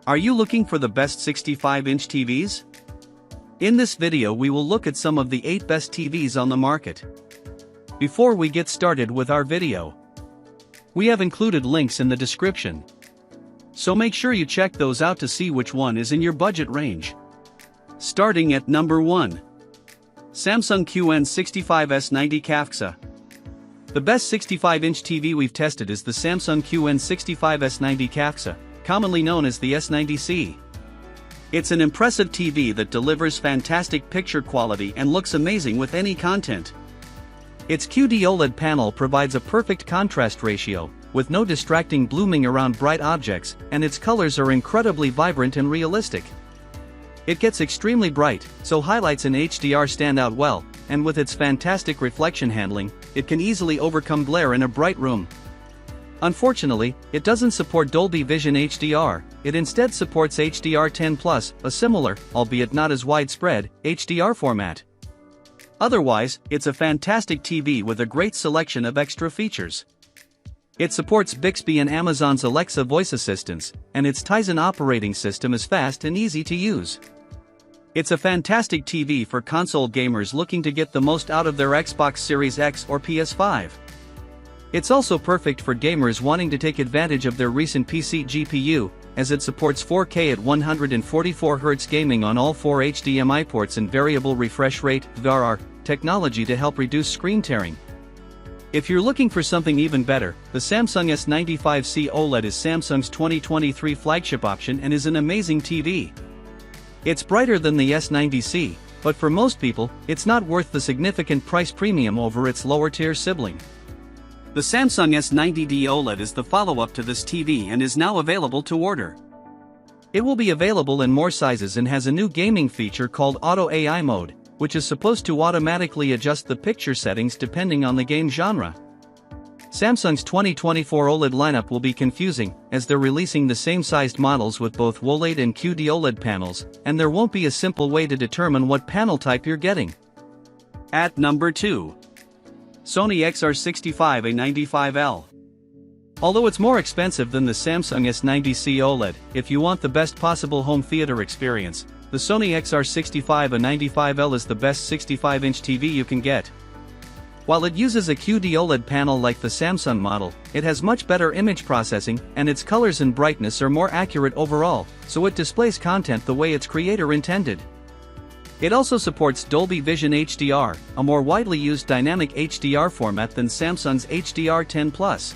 Are you looking for the best 65-inch TVs? In this video we will look at some of the 8 best TVs on the market. Before we get started with our video, we have included links in the description. So make sure you check those out to see which one is in your budget range. Starting at number 1. Samsung QN65S90L. The best 65-inch TV we've tested is the Samsung QN65S90L, commonly known as the S90C. It's an impressive TV that delivers fantastic picture quality and looks amazing with any content. Its QD-OLED panel provides a perfect contrast ratio, with no distracting blooming around bright objects, and its colors are incredibly vibrant and realistic. It gets extremely bright, so highlights in HDR stand out well, and with its fantastic reflection handling, it can easily overcome glare in a bright room. Unfortunately, it doesn't support Dolby Vision HDR, it instead supports HDR10+, a similar, albeit not as widespread, HDR format. Otherwise, it's a fantastic TV with a great selection of extra features. It supports Bixby and Amazon's Alexa voice assistants, and its Tizen operating system is fast and easy to use. It's a fantastic TV for console gamers looking to get the most out of their Xbox Series X or PS5. It's also perfect for gamers wanting to take advantage of their recent PC GPU, as it supports 4K at 144Hz gaming on all 4 HDMI ports and variable refresh rate (VRR) technology to help reduce screen tearing. If you're looking for something even better, the Samsung S95C OLED is Samsung's 2023 flagship option and is an amazing TV. It's brighter than the S90C, but for most people, it's not worth the significant price premium over its lower-tier sibling. The Samsung S90D OLED is the follow-up to this TV and is now available to order. It will be available in more sizes and has a new gaming feature called Auto AI Mode, which is supposed to automatically adjust the picture settings depending on the game genre. Samsung's 2024 OLED lineup will be confusing, as they're releasing the same-sized models with both OLED and QD-OLED panels, and there won't be a simple way to determine what panel type you're getting. At number 2. Sony XR-65A95L. Although it's more expensive than the Samsung S90C OLED, if you want the best possible home theater experience, the Sony XR-65A95L is the best 65-inch TV you can get. While it uses a QD-OLED panel like the Samsung model, it has much better image processing, and its colors and brightness are more accurate overall, so it displays content the way its creator intended. It also supports Dolby Vision HDR, a more widely used dynamic HDR format than Samsung's HDR10+.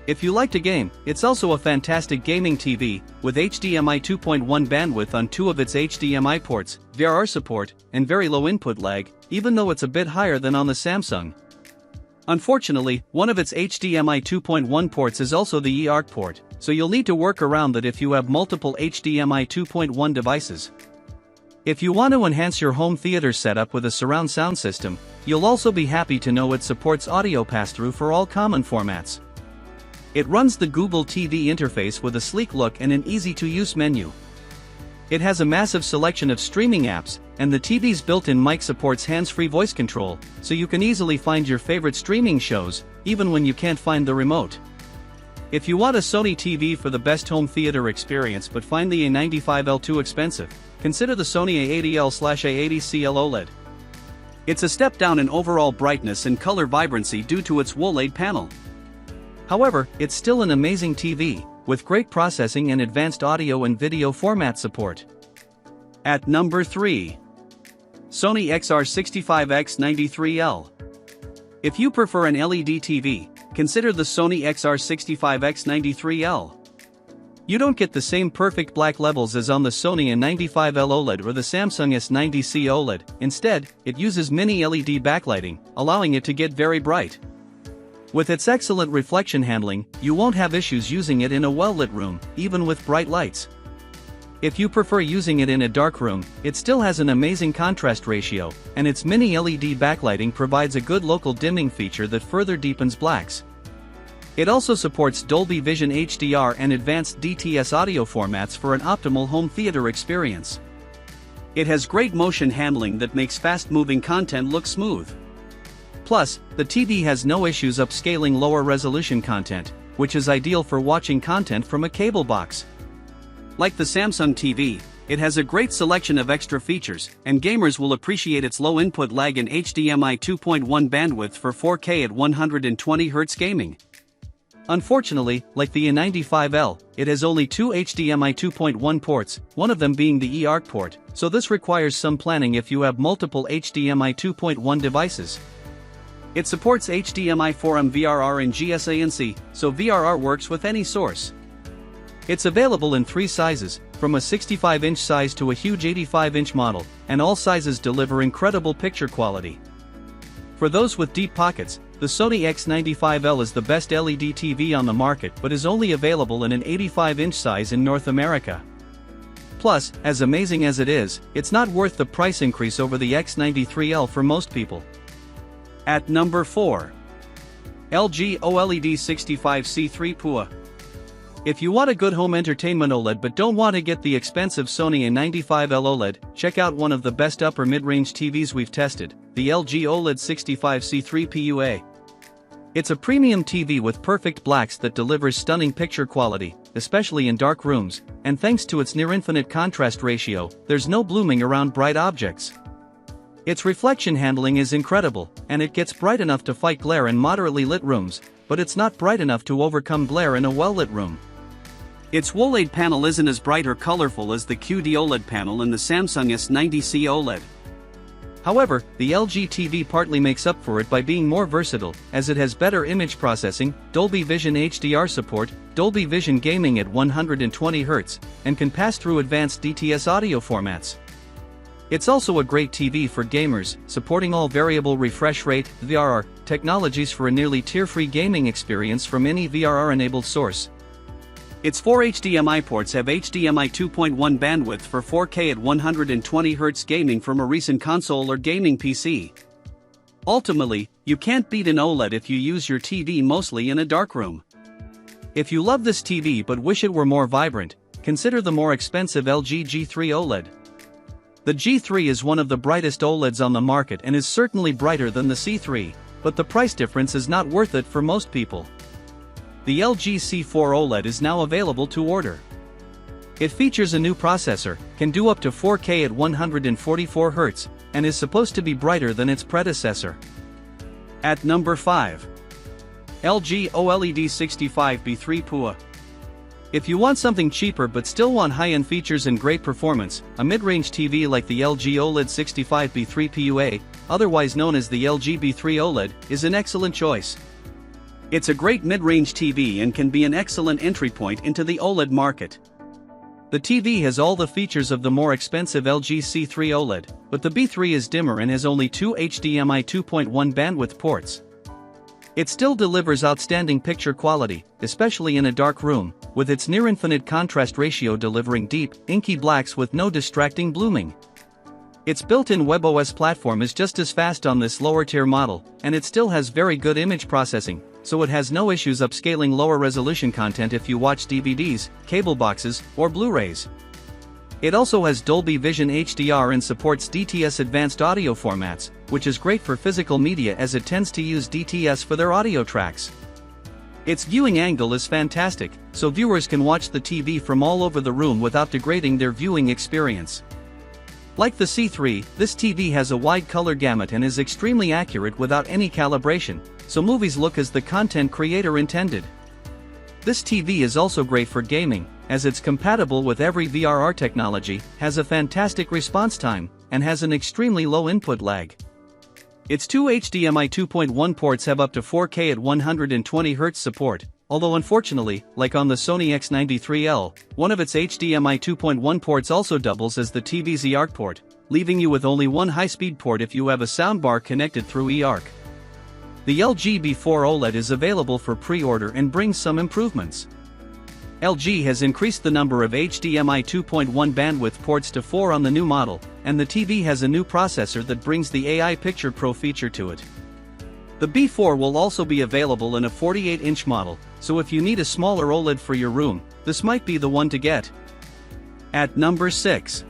If you like to game, it's also a fantastic gaming TV, with HDMI 2.1 bandwidth on 2 of its HDMI ports, VRR support, and very low input lag, even though it's a bit higher than on the Samsung. Unfortunately, one of its HDMI 2.1 ports is also the eARC port, so you'll need to work around that if you have multiple HDMI 2.1 devices. If you want to enhance your home theater setup with a surround sound system, you'll also be happy to know it supports audio pass-through for all common formats. It runs the Google TV interface with a sleek look and an easy-to-use menu. It has a massive selection of streaming apps, and the TV's built-in mic supports hands-free voice control, so you can easily find your favorite streaming shows, even when you can't find the remote. If you want a Sony TV for the best home theater experience but find the A95L too expensive, consider the Sony A80L/A80CL OLED. It's a step down in overall brightness and color vibrancy due to its OLED panel. However, it's still an amazing TV, with great processing and advanced audio and video format support. At number 3. Sony XR-65X93L. If you prefer an LED TV, consider the Sony XR-65X93L. You don't get the same perfect black levels as on the Sony A95L OLED or the Samsung S90C OLED, instead, it uses mini LED backlighting, allowing it to get very bright. With its excellent reflection handling, you won't have issues using it in a well-lit room, even with bright lights. If you prefer using it in a dark room, it still has an amazing contrast ratio, and its mini LED backlighting provides a good local dimming feature that further deepens blacks. It also supports Dolby Vision HDR and advanced DTS audio formats for an optimal home theater experience. It has great motion handling that makes fast-moving content look smooth. Plus, the TV has no issues upscaling lower resolution content, which is ideal for watching content from a cable box. Like the Samsung TV, it has a great selection of extra features, and gamers will appreciate its low input lag and HDMI 2.1 bandwidth for 4K at 120Hz gaming. Unfortunately, like the A95L, it has only two HDMI 2.1 ports, one of them being the eARC port, so this requires some planning if you have multiple HDMI 2.1 devices. It supports HDMI 4M VRR and GSANC, so VRR works with any source. It's available in three sizes, from a 65-inch size to a huge 85-inch model, and all sizes deliver incredible picture quality. For those with deep pockets, the Sony X95L is the best LED TV on the market but is only available in an 85-inch size in North America. Plus, as amazing as it is, it's not worth the price increase over the X93L for most people. At number 4. LG OLED 65C3A. If you want a good home entertainment OLED but don't want to get the expensive Sony A95L OLED, check out one of the best upper mid-range TVs we've tested, the LG OLED 65C3A. It's a premium TV with perfect blacks that delivers stunning picture quality, especially in dark rooms, and thanks to its near-infinite contrast ratio, there's no blooming around bright objects. Its reflection handling is incredible, and it gets bright enough to fight glare in moderately lit rooms, but it's not bright enough to overcome glare in a well-lit room. Its OLED panel isn't as bright or colorful as the QD OLED panel in the Samsung S90C OLED. However, the LG TV partly makes up for it by being more versatile, as it has better image processing, Dolby Vision HDR support, Dolby Vision gaming at 120Hz, and can pass through advanced DTS audio formats. It's also a great TV for gamers, supporting all variable refresh rate (VRR) technologies for a nearly tear-free gaming experience from any VRR-enabled source. Its 4 HDMI ports have HDMI 2.1 bandwidth for 4K at 120Hz gaming from a recent console or gaming PC. Ultimately, you can't beat an OLED if you use your TV mostly in a dark room. If you love this TV but wish it were more vibrant, consider the more expensive LG G3 OLED. The G3 is one of the brightest OLEDs on the market and is certainly brighter than the C3, but the price difference is not worth it for most people. The LG C4 OLED is now available to order. It features a new processor, can do up to 4K at 144Hz, and is supposed to be brighter than its predecessor. At number 5. LG OLED 65B3A. If you want something cheaper but still want high-end features and great performance, a mid-range TV like the LG OLED 65B3A, otherwise known as the LG B3 OLED, is an excellent choice. It's a great mid-range TV and can be an excellent entry point into the OLED market. The TV has all the features of the more expensive LG C3 OLED, but the B3 is dimmer and has only two HDMI 2.1 bandwidth ports. It still delivers outstanding picture quality, especially in a dark room, with its near-infinite contrast ratio delivering deep, inky blacks with no distracting blooming. Its built-in WebOS platform is just as fast on this lower-tier model, and it still has very good image processing, so it has no issues upscaling lower-resolution content if you watch DVDs, cable boxes, or Blu-rays. It also has Dolby Vision HDR and supports DTS advanced audio formats, which is great for physical media as it tends to use DTS for their audio tracks. Its viewing angle is fantastic, so viewers can watch the TV from all over the room without degrading their viewing experience. Like the C3, this TV has a wide color gamut and is extremely accurate without any calibration, so movies look as the content creator intended. This TV is also great for gaming, as it's compatible with every VRR technology, has a fantastic response time, and has an extremely low input lag. Its two HDMI 2.1 ports have up to 4K at 120Hz support, although unfortunately, like on the Sony X93L, one of its HDMI 2.1 ports also doubles as the TV's eARC port, leaving you with only one high-speed port if you have a soundbar connected through eARC. The LG B4 OLED is available for pre-order and brings some improvements. LG has increased the number of HDMI 2.1 bandwidth ports to 4 on the new model, and the TV has a new processor that brings the AI Picture Pro feature to it. The B4 will also be available in a 48-inch model, so if you need a smaller OLED for your room, this might be the one to get. At number 6.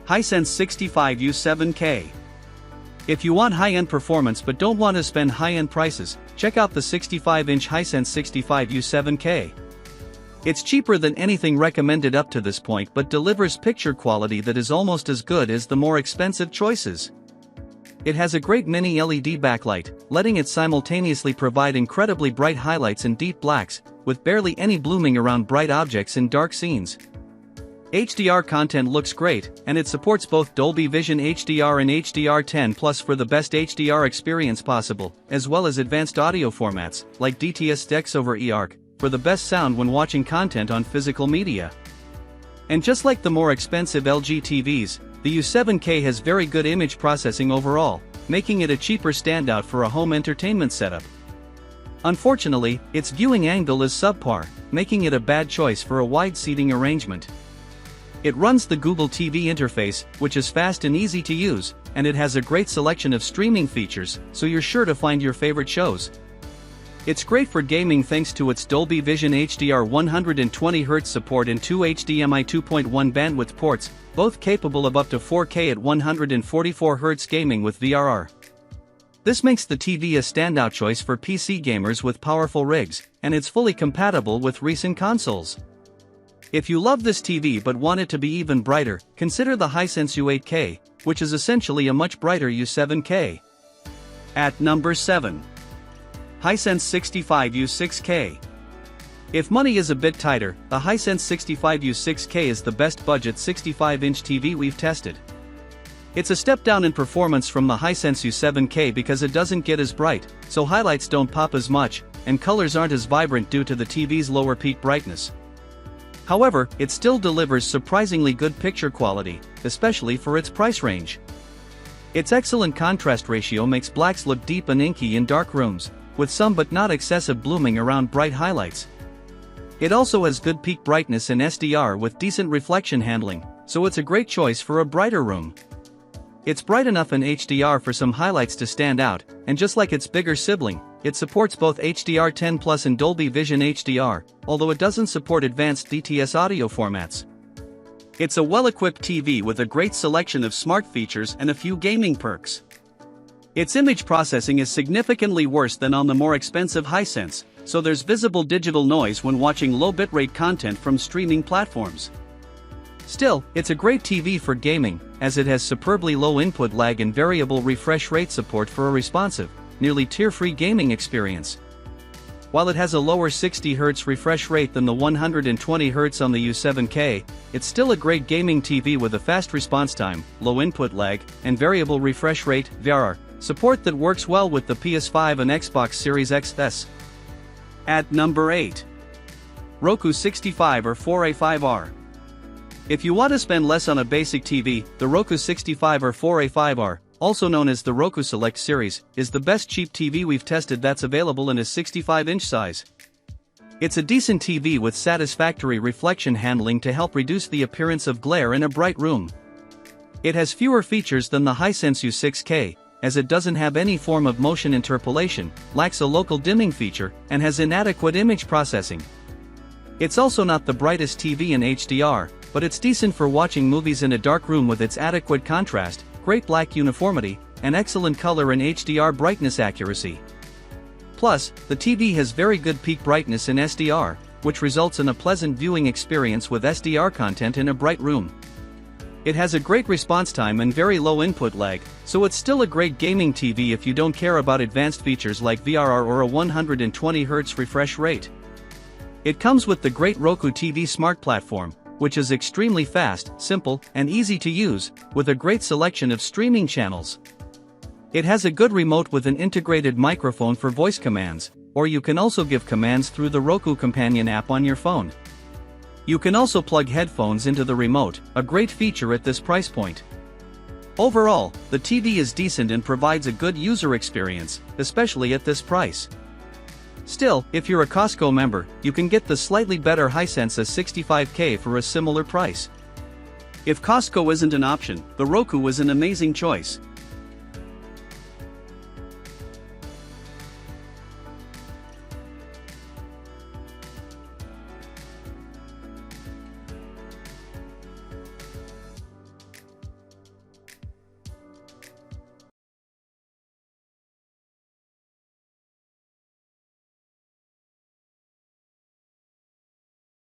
Hisense 65U7K. If you want high-end performance but don't want to spend high-end prices, check out the 65-inch Hisense 65U7K. It's cheaper than anything recommended up to this point but delivers picture quality that is almost as good as the more expensive choices. It has a great mini LED backlight, letting it simultaneously provide incredibly bright highlights and deep blacks, with barely any blooming around bright objects in dark scenes. HDR content looks great, and it supports both Dolby Vision HDR and HDR10+ for the best HDR experience possible, as well as advanced audio formats, like DTS-Dex over eARC, for the best sound when watching content on physical media. And just like the more expensive LG TVs, the U7K has very good image processing overall, making it a cheaper standout for a home entertainment setup. Unfortunately, its viewing angle is subpar, making it a bad choice for a wide seating arrangement. It runs the Google TV interface, which is fast and easy to use, and it has a great selection of streaming features, so you're sure to find your favorite shows. It's great for gaming thanks to its Dolby Vision HDR 120Hz support and two HDMI 2.1 bandwidth ports, both capable of up to 4K at 144Hz gaming with VRR. This makes the TV a standout choice for PC gamers with powerful rigs, and it's fully compatible with recent consoles. If you love this TV but want it to be even brighter, consider the Hisense U8K, which is essentially a much brighter U7K. At number 7. Hisense 65U6K. If money is a bit tighter, the Hisense 65U6K is the best budget 65-inch TV we've tested. It's a step down in performance from the Hisense U7K because it doesn't get as bright, so highlights don't pop as much, and colors aren't as vibrant due to the TV's lower peak brightness. However, it still delivers surprisingly good picture quality, especially for its price range. Its excellent contrast ratio makes blacks look deep and inky in dark rooms, with some but not excessive blooming around bright highlights. It also has good peak brightness and SDR with decent reflection handling, so it's a great choice for a brighter room. It's bright enough in HDR for some highlights to stand out, and just like its bigger sibling, it supports both HDR10+ and Dolby Vision HDR, although it doesn't support advanced DTS audio formats. It's a well-equipped TV with a great selection of smart features and a few gaming perks. Its image processing is significantly worse than on the more expensive Hisense, so there's visible digital noise when watching low bitrate content from streaming platforms. Still, it's a great TV for gaming, as it has superbly low input lag and variable refresh rate support for a responsive, nearly tear-free gaming experience. While it has a lower 60Hz refresh rate than the 120Hz on the U7K, it's still a great gaming TV with a fast response time, low input lag, and variable refresh rate (VRR) support that works well with the PS5 and Xbox Series XS. At number 8. Roku 65 or 4A5R. If you want to spend less on a basic TV, the Roku 65 or 4A5R, also known as the Roku Select series, is the best cheap TV we've tested that's available in a 65-inch size. It's a decent TV with satisfactory reflection handling to help reduce the appearance of glare in a bright room. It has fewer features than the Hisense U6K, as it doesn't have any form of motion interpolation, lacks a local dimming feature, and has inadequate image processing. It's also not the brightest TV in HDR, but it's decent for watching movies in a dark room with its adequate contrast, great black uniformity, and excellent color and HDR brightness accuracy. Plus, the TV has very good peak brightness in SDR, which results in a pleasant viewing experience with SDR content in a bright room. It has a great response time and very low input lag, so it's still a great gaming TV if you don't care about advanced features like VRR or a 120Hz refresh rate. It comes with the great Roku TV Smart Platform, which is extremely fast, simple, and easy to use, with a great selection of streaming channels. It has a good remote with an integrated microphone for voice commands, or you can also give commands through the Roku Companion app on your phone. You can also plug headphones into the remote, a great feature at this price point. Overall, the TV is decent and provides a good user experience, especially at this price. Still, if you're a Costco member, you can get the slightly better Hisense 65K for a similar price. If Costco isn't an option, the Roku is an amazing choice.